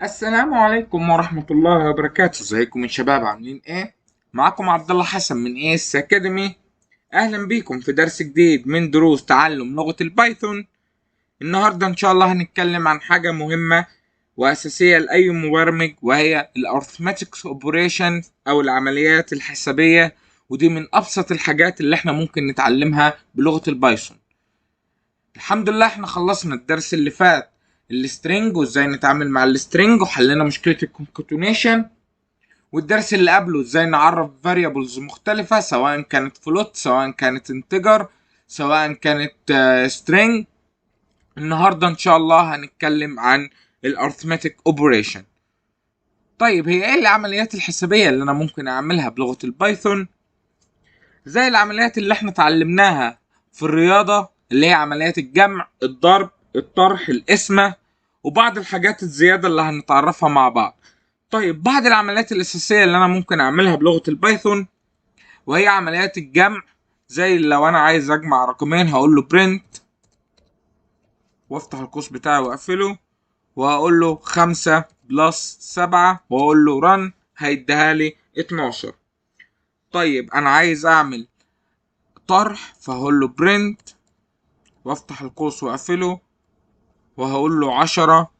السلام عليكم ورحمة الله وبركاته. ازيكم يا شباب؟ عاملين ايه؟ معكم عبد الله حسن من اي اس اكاديمي. اهلا بيكم في درس جديد من دروس تعلم لغة البايثون. النهاردة ان شاء الله هنتكلم عن حاجة مهمة واساسية لاي مبرمج، وهي الارثماتيك اوبريشن او العمليات الحسابية. ودي من ابسط الحاجات اللي احنا ممكن نتعلمها بلغة البايثون. الحمد لله احنا خلصنا الدرس اللي فات السترينج وازاي نتعامل مع السترينج وحلنا مشكلة الكونكاتونيشن، والدرس اللي قبله ازاي نعرف variables مختلفة، سواء كانت float سواء كانت integer سواء كانت string. النهاردة ان شاء الله هنتكلم عن الارثماتيك اوبريشن. طيب هي ايه العمليات الحسابية اللي انا ممكن اعملها بلغة البايثون؟ زي العمليات اللي احنا اتعلمناها في الرياضة، اللي هي عمليات الجمع، الضرب، الطرح، القسمة، وبعض الحاجات الزيادة اللي هنتعرفها مع بعض. طيب بعض العمليات الأساسية اللي أنا ممكن أعملها بلغة البايثون وهي عمليات الجمع. زي لو أنا عايز أجمع رقمين هقول له print وافتح القوس بتاعي وأقفله، وهقول له 5+7 وأقول له run، هيديها لي 12. طيب أنا عايز أعمل طرح فهقول له print وافتح القوس واقفله، وهقول له 10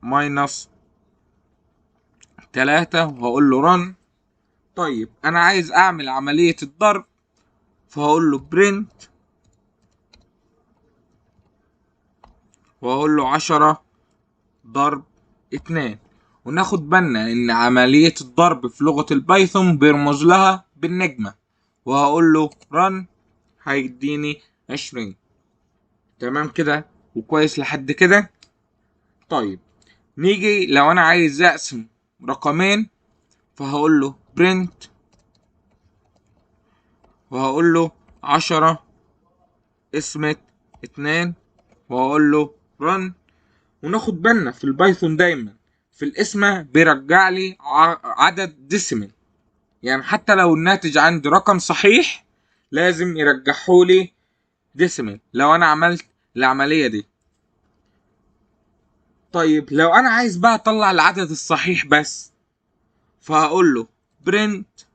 ماينس 3 وهقول له run. طيب انا عايز اعمل عملية الضرب فهقول له print وهقول له 10 ضرب 2. وناخد بالنا ان عملية الضرب في لغة البايثون بيرمز لها بالنجمة، وهقول له run هيديني 20. تمام كده وكويس لحد كده. طيب نيجي لو انا عايز اقسم رقمين فهقول له print وهقول له 10 قسمة 2 وهقول له run. وناخد بالنا في البايثون دايما في القسمة بيرجع لي عدد ديسيمال، يعني حتى لو الناتج عندي رقم صحيح لازم يرجحولي ديسيمال لو انا عملت العملية دي. طيب لو انا عايز بقى اطلع العدد الصحيح بس فهقول له print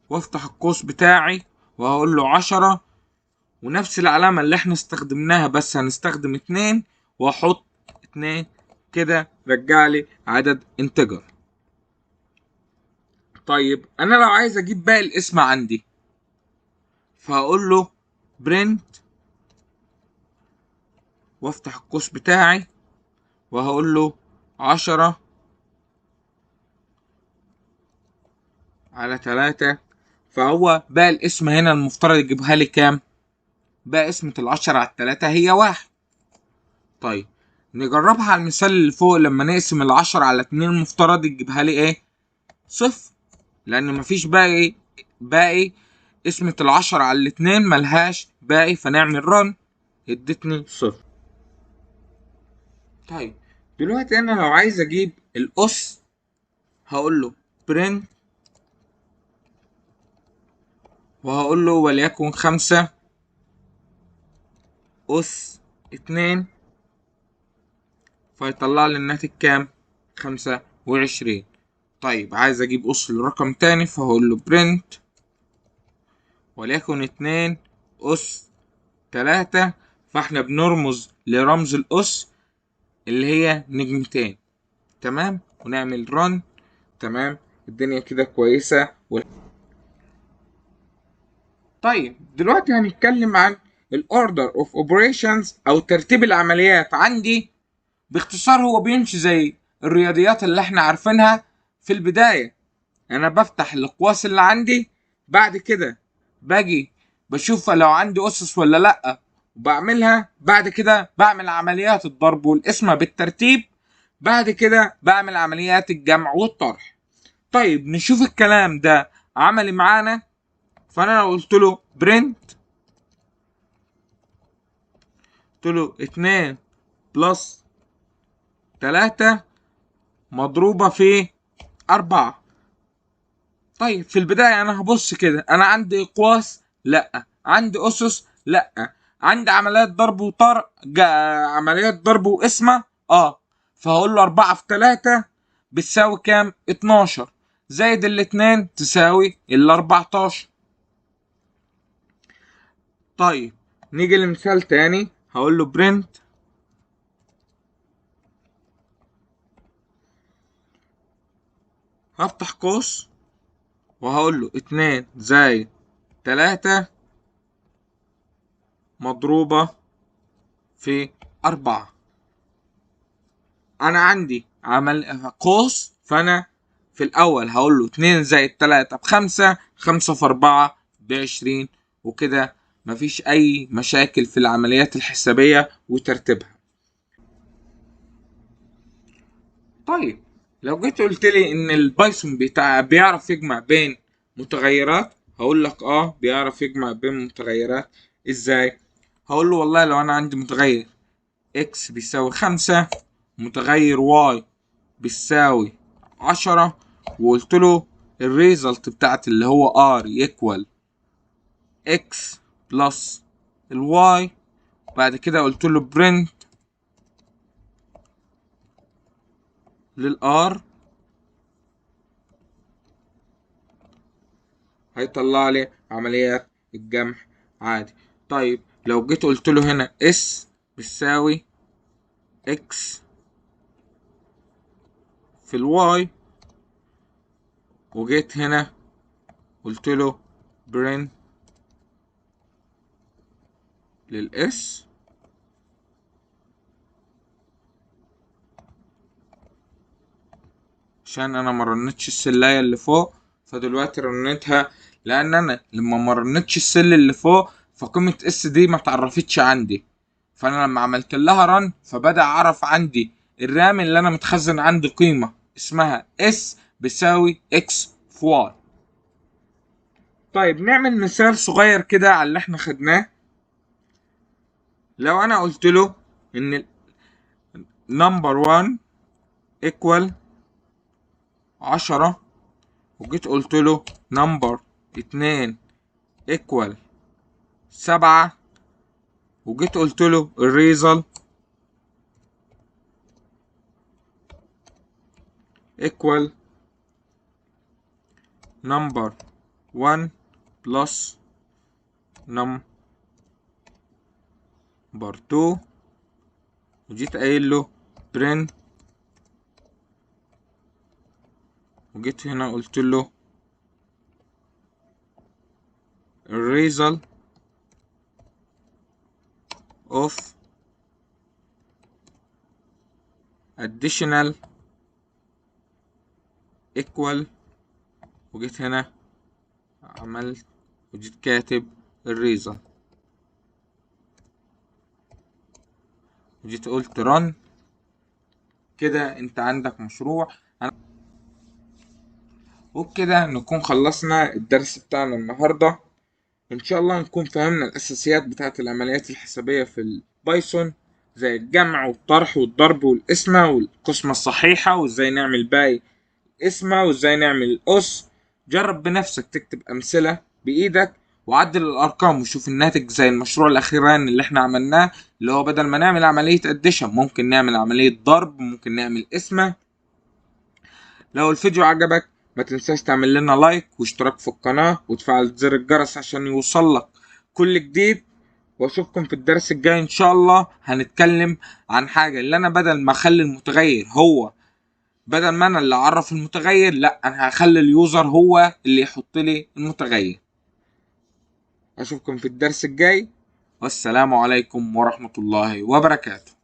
وافتح القوس بتاعي وهقول له 10 ونفس العلامة اللي احنا استخدمناها بس هنستخدم 2 واحط 2 كده رجع لي عدد انتجر. طيب انا لو عايز اجيب باقي الاسم عندي فهقول له print وافتح القوس بتاعي وهقول له 10 على 3. فهو باقي الاسم هنا المفترض يجيبها لي كام؟ باقي اسمة 10 على 3 هي 1. طيب نجربها على المثال اللي فوق، لما نقسم 10 على 2 المفترض يجيبها لي ايه؟ 0، لان مفيش باقي اسمة 10 على 2 ملهاش باقي، فنعمل رن ادتني 0. طيب دلوقتي انا لو عايز اجيب الاس هقول له print وهقول له وليكن 5 أس 2 فيطلع لي الناتج كام؟ 25. طيب عايز اجيب أس لرقم تاني فهقول له print وليكن 2 أس 3. فاحنا بنرمز لرمز الأس اللي هي نجمتين. تمام ونعمل رن. تمام الدنيا كده كويسة طيب دلوقتي هنتكلم عن الاوردر اوف اوبريشنز او ترتيب العمليات عندي. باختصار هو بيمشي زي الرياضيات اللي احنا عارفينها. في البداية انا بفتح الاقواس اللي عندي، بعد كده باجي بشوف لو عندي اسس ولا لا وبعملها، بعد كده بعمل عمليات الضرب والقسمة بالترتيب، بعد كده بعمل عمليات الجمع والطرح. طيب نشوف الكلام ده عملي معانا. فانا لو قلت له print قلت له 2+3 مضروبة في 4. طيب في البداية أنا هبص كده، أنا عندي أقواس؟ لأ. عندي أسس؟ لأ. عندي عمليات ضرب وطرح، عمليات ضرب وقسمة. فهقول له 4 في 3 بتساوي كام؟ 12 زائد الاتنين تساوي 14. طيب نيجي لمثال تاني، هقول له برنت هفتح قوس وهقول له 2 زائد 3 مضروبة في 4. أنا عندي عمل قوس، فأنا في الأول هقول له 2 زائد 3 ب5، 5 في 4 ب20، وكده مفيش أي مشاكل في العمليات الحسابية وترتيبها. طيب لو جيت قلت لي إن البايثون بيعرف يجمع بين متغيرات، هقول لك بيعرف يجمع بين متغيرات. إزاي؟ هقول له والله لو أنا عندي متغير x بيساوي 5، متغير y بيساوي 10، وقلت له الريزلت بتاعت اللي هو r equal x plus الواي، بعد كده قلت له برنت للار، هيطلع لي عمليات الجمع عادي. طيب لو جيت قلت له هنا s بتساوي x في الواي، وجيت هنا قلت له برنت للاس، عشان انا ما رنتش السلاية اللي فوق، فدلوقتي رنتها، لان انا لما ما رنتش السل اللي فوق فقيمة اس دي ما اتعرفتش عندي، فانا لما عملت لها رن فبدأ اعرف عندي الرام اللي انا متخزن عندي قيمة اسمها اس بيساوي اكس في واي. طيب نعمل مثال صغير كده على اللي احنا خدناه. لو انا قلت له ان نمبر 1 equal 10، وجيت قلت له نمبر 2 equal 7، وجيت قلت له الريزلت equal number 1 plus number 2، وجيت قايل له print، وجيت هنا قلت له الريزلت of additional equal، وجيت هنا عملت وجيت كاتب الريزلت، وجيت قلت run. كده انت عندك مشروع. وبكده نكون خلصنا الدرس بتاعنا النهاردة. ان شاء الله نكون فهمنا الاساسيات بتاعة العمليات الحسابية في البايثون، زي الجمع والطرح والضرب والقسمة والقسمة الصحيحة، وازاي نعمل باقي قسمة، وازاي نعمل الأس. جرب بنفسك تكتب أمثلة بإيدك وعدل الأرقام وشوف الناتج، زي المشروع الأخيراني اللي احنا عملناه، اللي هو بدل ما نعمل عملية أديشن ممكن نعمل عملية ضرب، ممكن نعمل قسمة. لو الفيديو عجبك ما تنساش تعمل لنا لايك واشتراك في القناة وتفعل زر الجرس عشان يوصلك كل جديد. واشوفكم في الدرس الجاي ان شاء الله. هنتكلم عن حاجة اللي انا بدل ما اخلي المتغير هو، بدل ما انا اللي اعرف المتغير، لا انا هخلي اليوزر هو اللي يحط لي المتغير. اشوفكم في الدرس الجاي، والسلام عليكم ورحمة الله وبركاته.